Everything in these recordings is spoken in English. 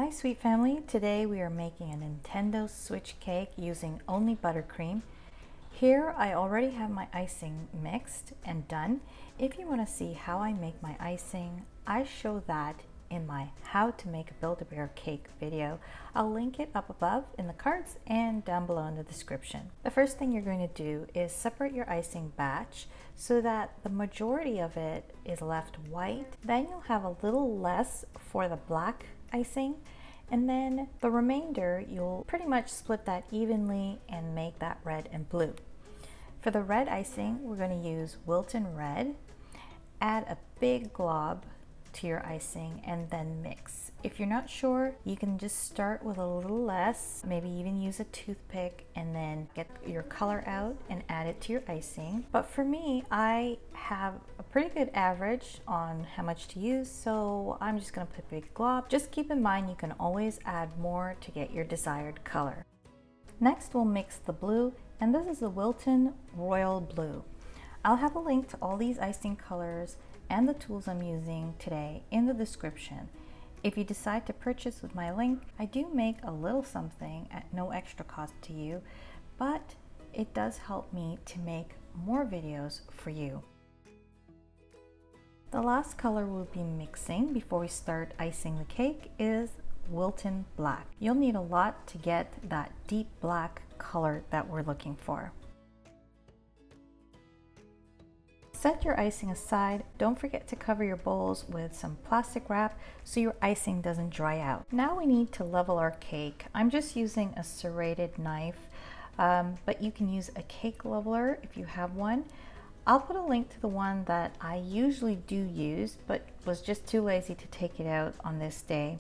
Hi sweet family, today we are making a Nintendo Switch cake using only buttercream. Here I already have my icing mixed and done. If you want to see how I make my icing, I show that in my how to make a Build-A-Bear cake video. I'll link it up above in the cards and down below in the description. The first thing you're going to do is separate your icing batch so that the majority of it is left white. Then you'll have a little less for the black icing, and then the remainder you'll pretty much split that evenly and make that red and blue. For the red icing, we're going to use Wilton Red. Add a big glob to your icing and then mix. If you're not sure, you can just start with a little less, maybe even use a toothpick and then get your color out and add it to your icing. But for me, I have a pretty good average on how much to use, so I'm just going to put a big glob. Just keep in mind you can always add more to get your desired color. Next, we'll mix the blue, and this is the Wilton Royal Blue. I'll have a link to all these icing colors and the tools I'm using today in the description. If you decide to purchase with my link, I do make a little something at no extra cost to you, but it does help me to make more videos for you. The last color we'll be mixing before we start icing the cake is Wilton Black. You'll need a lot to get that deep black color that we're looking for. Set your icing aside. Don't forget to cover your bowls with some plastic wrap so your icing doesn't dry out. Now we need to level our cake. I'm just using a serrated knife, but you can use a cake leveler if you have one. I'll put a link to the one that I usually do use, but was just too lazy to take it out on this day.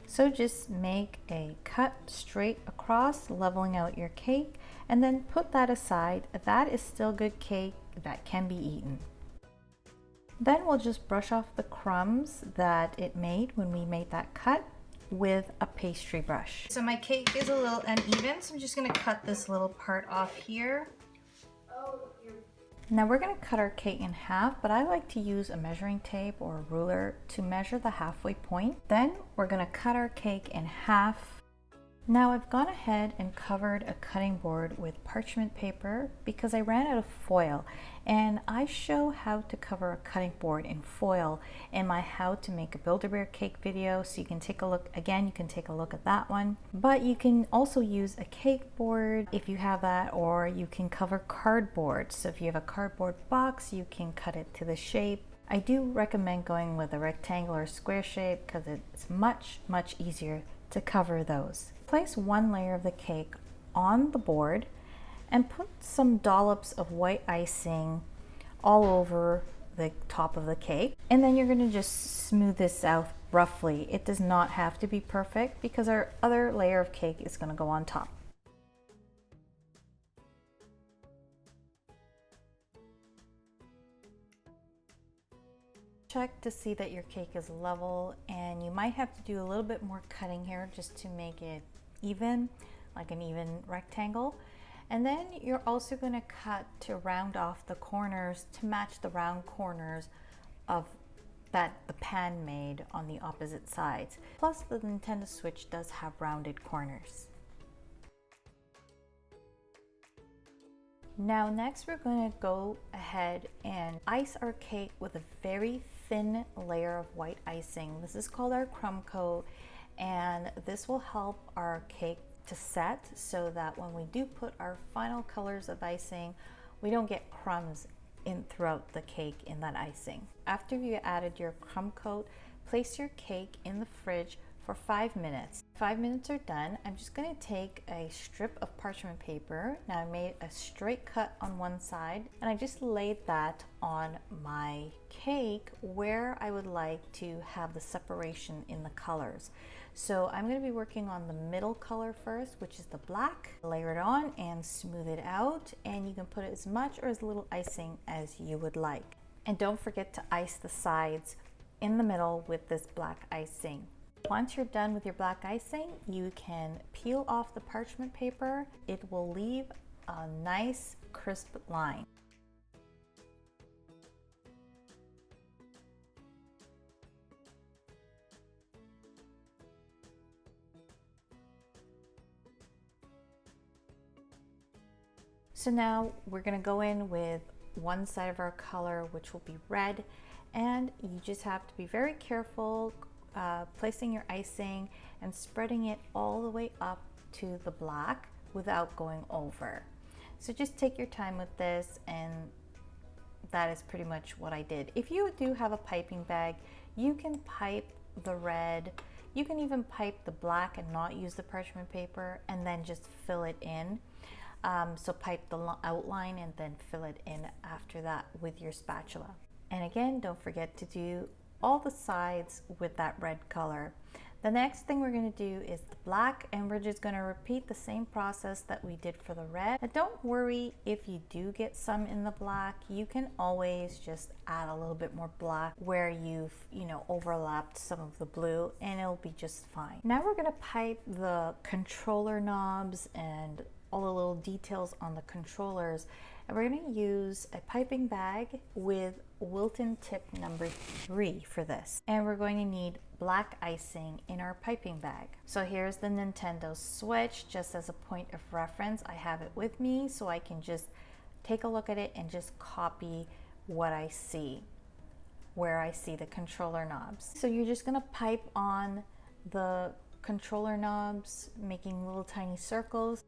So just make a cut straight across, leveling out your cake, and then put that aside. That is still good cake that can be eaten. Then we'll just brush off the crumbs that it made when we made that cut with a pastry brush. So my cake is a little uneven, so I'm just gonna cut this little part off here. Now we're going to cut our cake in half, but I like to use a measuring tape or a ruler to measure the halfway point. Then we're going to cut our cake in half. Now I've gone ahead and covered a cutting board with parchment paper because I ran out of foil, and I show how to cover a cutting board in foil in my how to make a Build-A-Bear cake video, so you can take a look. Again, you can take a look at that one, but you can also use a cake board if you have that, or you can cover cardboard. So if you have a cardboard box, you can cut it to the shape. I do recommend going with a rectangular square shape because it's much easier to cover those. Place one layer of the cake on the board and put some dollops of white icing all over the top of the cake. And then you're going to just smooth this out roughly. It does not have to be perfect because our other layer of cake is going to go on top. Check to see that your cake is level, and you might have to do a little bit more cutting here just to make it even, like an even rectangle. And then you're also going to cut to round off the corners to match the round corners of that the pan made on the opposite sides. Plus the Nintendo Switch does have rounded corners. Now next we're going to go ahead and ice our cake with a very thin layer of white icing. This is called our Crumbcoat, and this will help our cake to set so that when we do put our final colors of icing, we don't get crumbs in throughout the cake in that icing. After you added your Crumbcoat, place your cake in the fridge for 5 minutes. 5 minutes are done. I'm just going to take a strip of parchment paper. Now I made a straight cut on one side, and I just laid that on my cake where I would like to have the separation in the colors. So I'm going to be working on the middle color first, which is the black. Layer it on and smooth it out, and you can put as much or as little icing as you would like. And don't forget to ice the sides in the middle with this black icing. Once you're done with your black icing, you can peel off the parchment paper. It will leave a nice crisp line. So now we're gonna go in with one side of our color, which will be red, and you just have to be very careful placing your icing and spreading it all the way up to the black without going over. So just take your time with this, and that is pretty much what I did. If you do have a piping bag, you can pipe the red, you can even pipe the black and not use the parchment paper and then just fill it in. So pipe the outline and then fill it in after that with your spatula. And again, don't forget to do all the sides with that red color. The next thing we're going to do is the black, and we're just going to repeat the same process that we did for the red. Now don't worry if you do get some in the black, you can always just add a little bit more black where you've overlapped some of the blue, and it'll be just fine. Now we're going to pipe the controller knobs and all the little details on the controllers, and we're going to use a piping bag with Wilton tip number 3 for this, and we're going to need black icing in our piping bag. So here's the Nintendo Switch. Just as a point of reference, I have it with me so I can just take a look at it and just copy what I see, where I see the controller knobs. So you're just going to pipe on the controller knobs, making little tiny circles.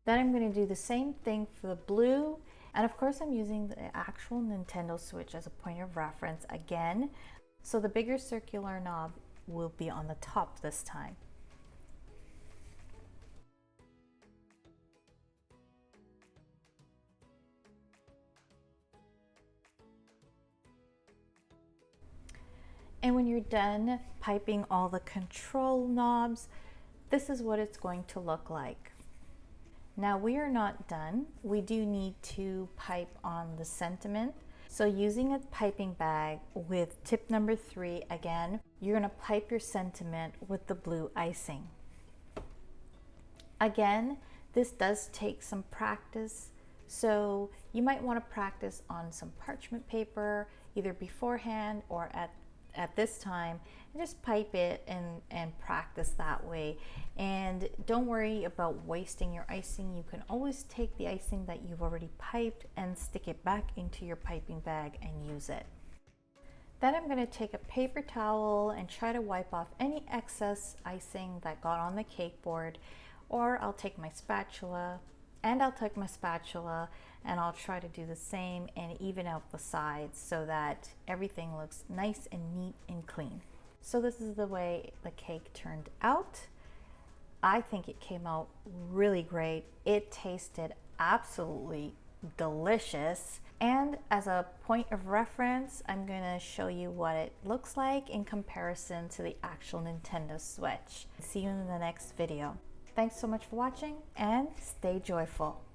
Then I'm going to do the same thing for the blue, and of course I'm using the actual Nintendo Switch as a point of reference again, so the bigger circular knob will be on the top this time. And when you're done piping all the control knobs, this is what it's going to look like. Now we are not done. We do need to pipe on the sentiment. So using a piping bag with tip number 3, again, you're gonna pipe your sentiment with the blue icing. Again, this does take some practice. So you might wanna practice on some parchment paper, either beforehand or at this time, and just pipe it and practice that way. And don't worry about wasting your icing. You can always take the icing that you've already piped and stick it back into your piping bag and use it. Then I'm going to take a paper towel and try to wipe off any excess icing that got on the cake board, or I'll take my spatula and I'll try to do the same and even out the sides so that everything looks nice and neat and clean. So this is the way the cake turned out. I think it came out really great. It tasted absolutely delicious. And as a point of reference, I'm going to show you what it looks like in comparison to the actual Nintendo Switch. See you in the next video. Thanks so much for watching, and stay joyful.